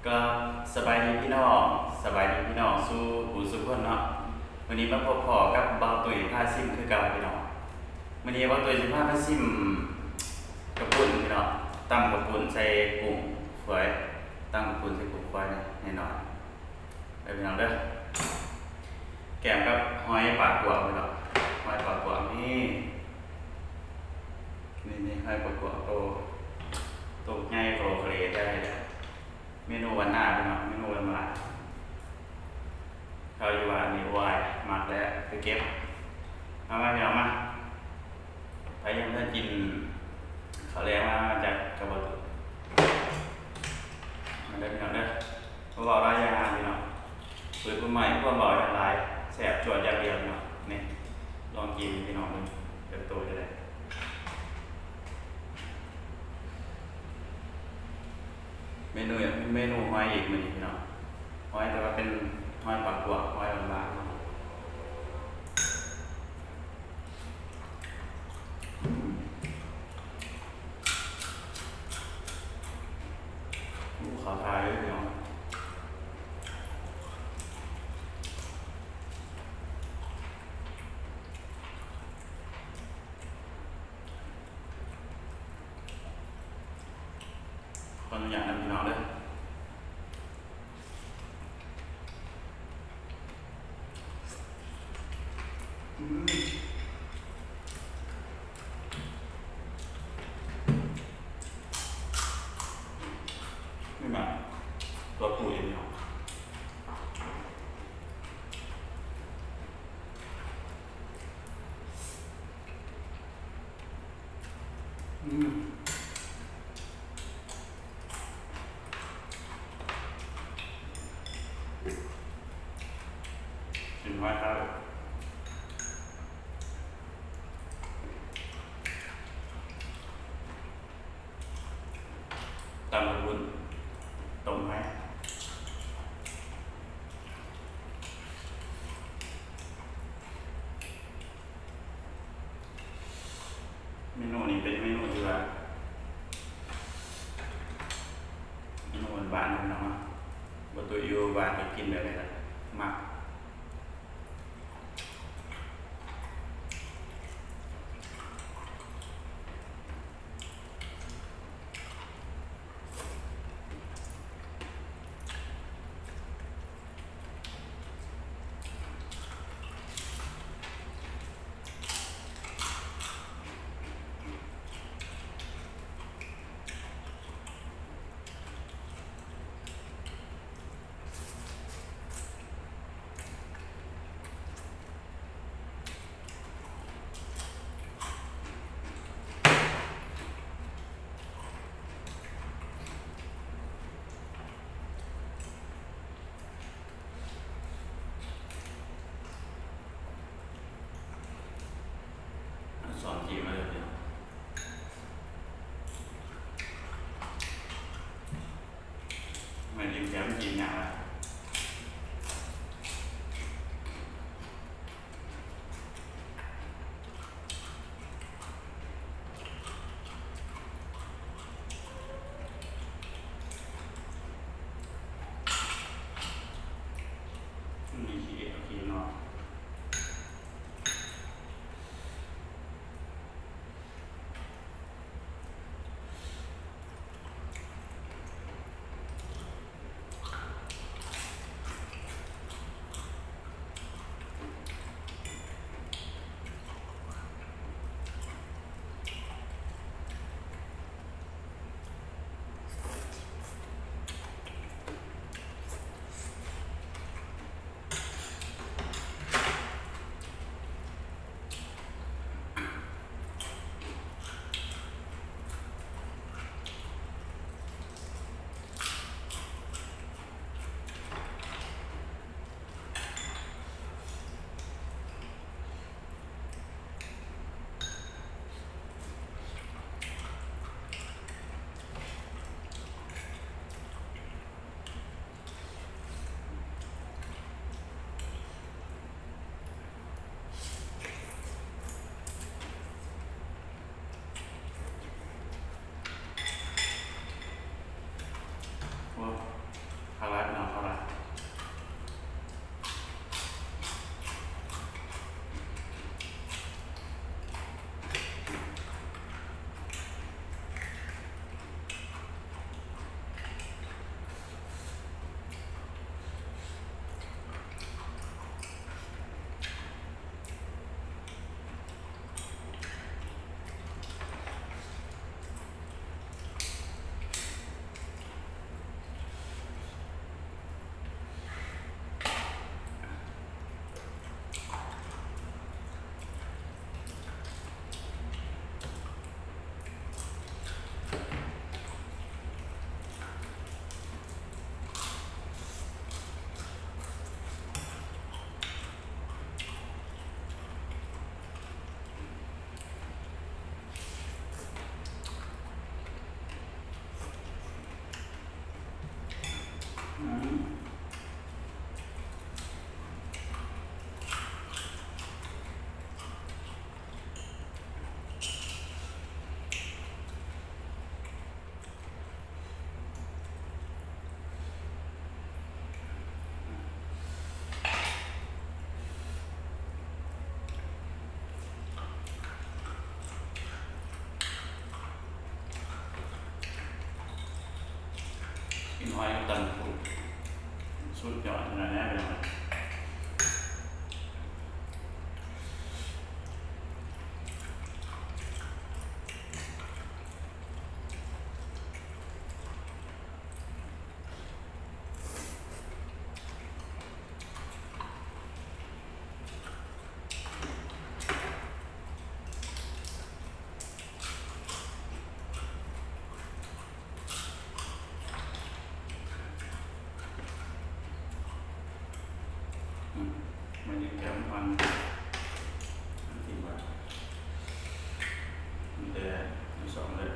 ก็สบายดีพี่น้องสบายดีพี่น้องสู้หูสู้คนเนาะวันนี้มาพบพอกับเบาตุ๋ยผ้าซิมคือเก่าพี่น้องวันนี้เบาตุ๋ยจะผ้าซิมกระปุ่นพี่น้องตำกระปุ่นใส่กุ้งฝอยตำกระปุ่นใส่กุ้งฝอยแน่นอนไปพี่น้องเด้อแกมกับหอยปากกวางพี่น้องหอยปากกวางนี่หอยปากกวางโตง่ายโตทะเลได้เมนูวันหน้าพี่น้องเมนูวันมาเขาอยู่ว่านี่วายหมักแล้วไปเก็บเอามาพี่น้องมาพยายามจะกินเขาเรียกว่าจากกระบอกมันได้พี่น้องเด้อเขาบอกรายงานพี่น้องเปิดปุ่มใหม่พวกบอกอย่างไรแสบจวดอย่างเดียวพี่น้องนี่ลองกินพี่น้องดูเติบโตจะได้เมนูหอยอีกมันพี่น้องหอยแต่ว่าเป็นหอยปากกวางหอยบางๆขอทายด้วยพี่น้องขออนุญาตนะพี่น้องเลยไม่มาตัวปูอย่างเดียวกินไว้ครับตำกระปุนต้มไหมเมนูนี้เป็นเมนูที่ว่าเมนูบ้านๆนะพี่น้องนะบนตัวอยู่บ้านก็กินแบบนี้แหละมากสอนจีมาเลยไม่ยิ้มแย้มกินอย่างไรมีขี้เนาะ หอยกับตำปูสุดยอดขนาดนี้เป็นไงมันยังแก้มฟันที่ว่ามันเดือดมีสองเลย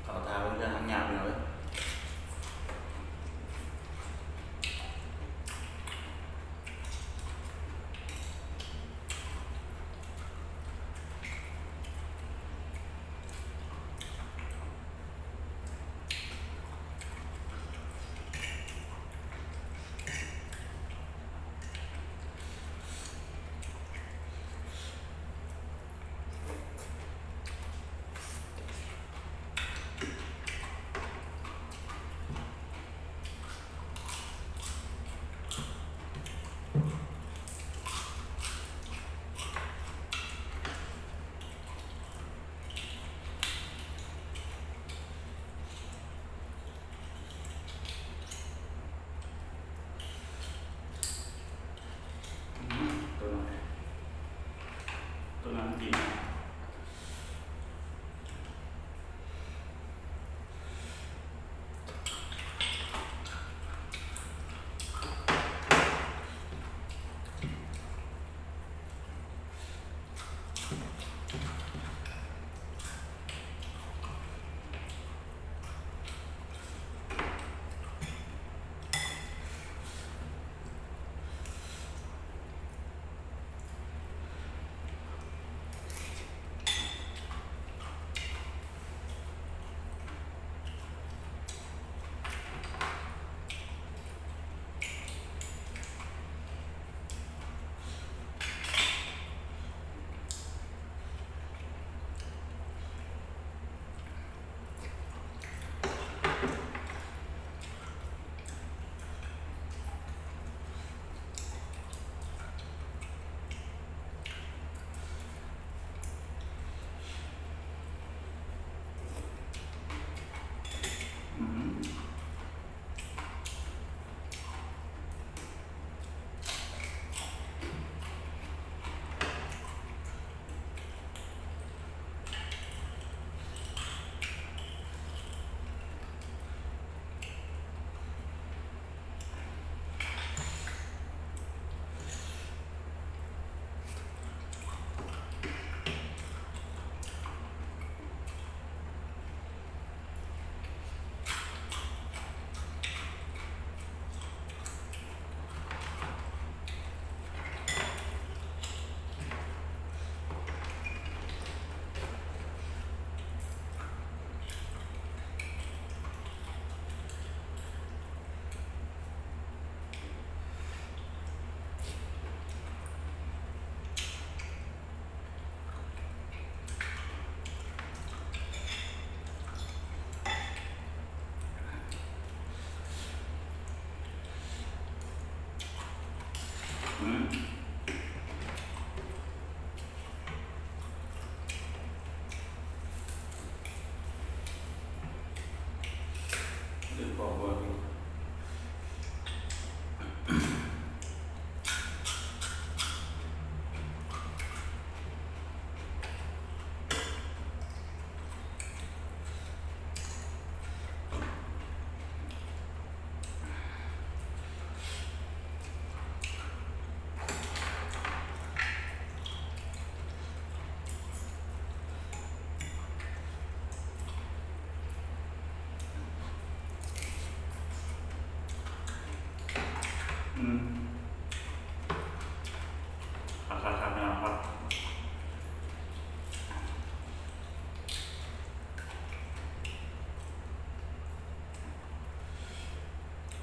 เขาทาเพื่อนทั้งหยาบเลยตัวนั้นดีหรือบอกว่า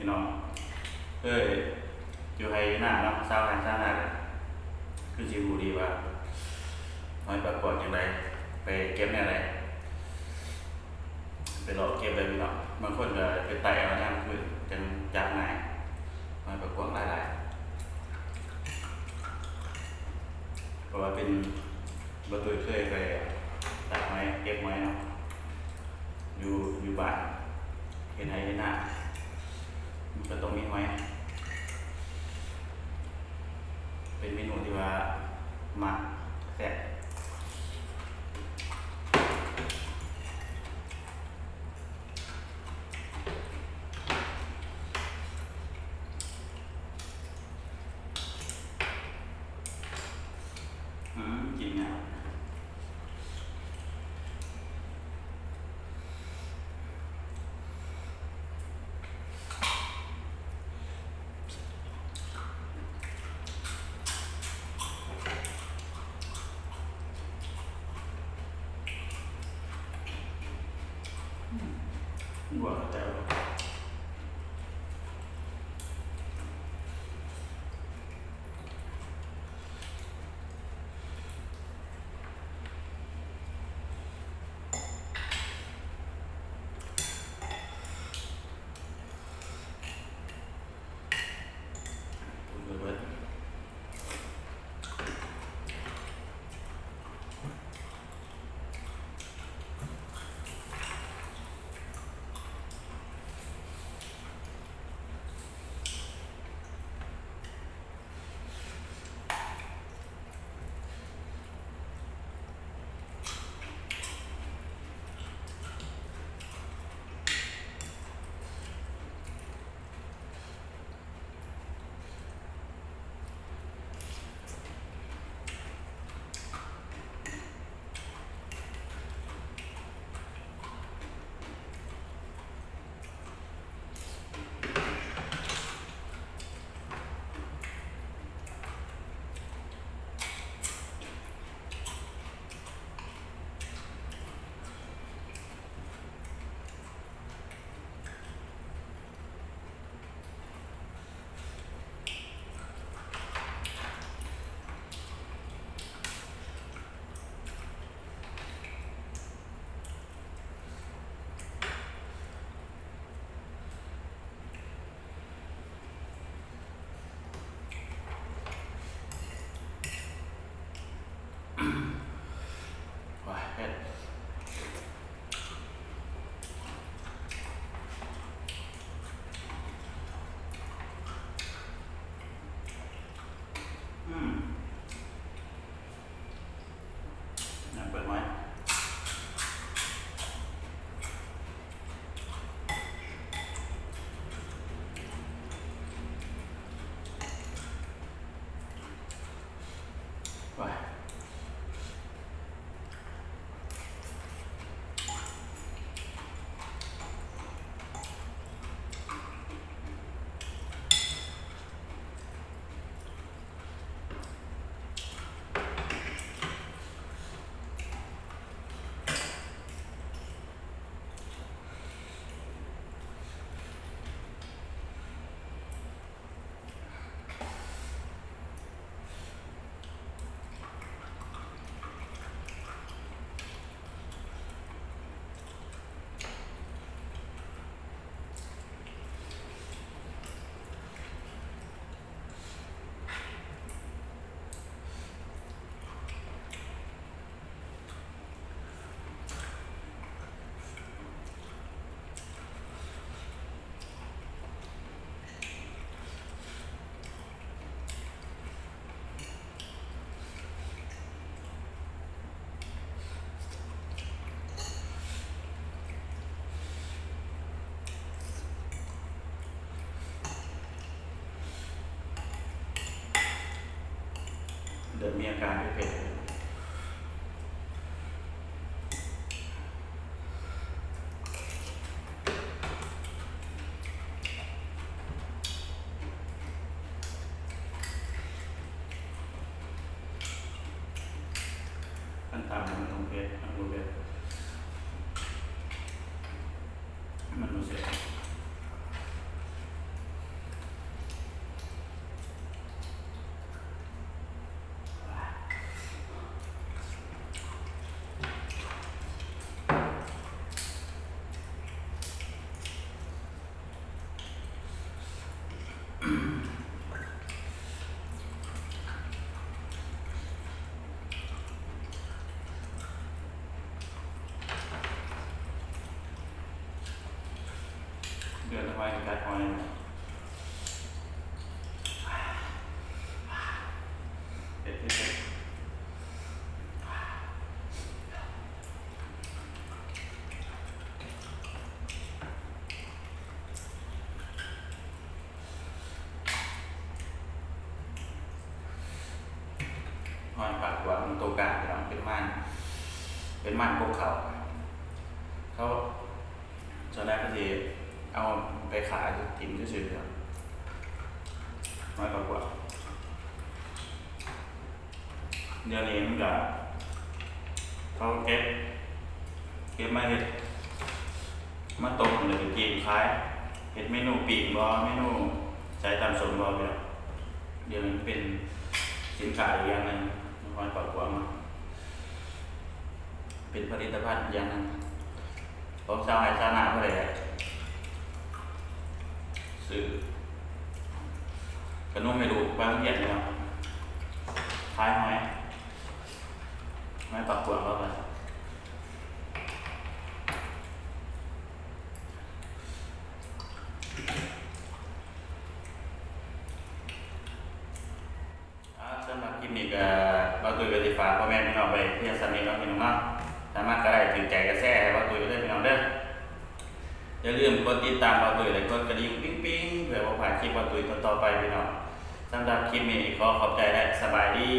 พี่น้องเอ้ยอยู่ให้หน้าเนาะเศร้าหน้าเลยคือสิรู้ดีว่าน้อยประกวดอย่างไรไปเก็บเนี่ยอะไรไปหลอกเก็บเลยพี่น้องบางคนก็ไปไต่เอาเนี่ยคือจังจับง่ายน้อยประกวดหลายเพราะว่าเป็นบตุยเคยไปตัดไม้เก็บไม้เนาะอยู่บ้านเห็นให้หน้ามันก็ต้องมีไม้เป็นเมนูที่ว่ามักแซ่บจริงนะว่าแต่เบิดว้าเผ็ดเปิดไว้ว้าเดินมีอาการเผ็ดขั้นตามมันต้องเผ็ดมันรู้เผ็ดมันรู้เสร็จ เดือนละวันการหอยเด็ดที่สุดหอยปากว่ามันโตกาเป็นมันพวกเขาส่วนแรกก็จะเอาไปขายถิ่มเฉยๆครับน้อยกว่าเดี๋ยวนี้มันก็เขาเก็บมาเห็ดมาตกเลยกินขายเห็ดเมนูปีกบอเมนูใช้ตามสมบอเลยเดี๋ยวมันเป็นสินค้าอีกอย่างหนึงน้อยกว่ามาเป็นผลิตภัณฑ์อีกอย่างหนึงของชาวไร่ชาวนาเพื่ออะไรซื้อขนมไม่รู้บางอย่างเนี่ยขายหอยไม่ปากกวางแล้วกันสำหรับคลิปนี้ก็เราตุยกับสิฟ้าพ่อแม่พี่น้องไปเที่ยวสนิทเราพี่น้องเนาะสามารถก็ได้ถึงใจกระแสให้เราตุยไปได้พี่น้องเด้ออย่าลืมกดติดตามเราตุยและกดกระดิ่งปิ๊งๆเพื่อว่าผ่านคลิปเราตุยต่อไปพี่น้องสำหรับคลิปนี้ขอขอบใจและสบายดี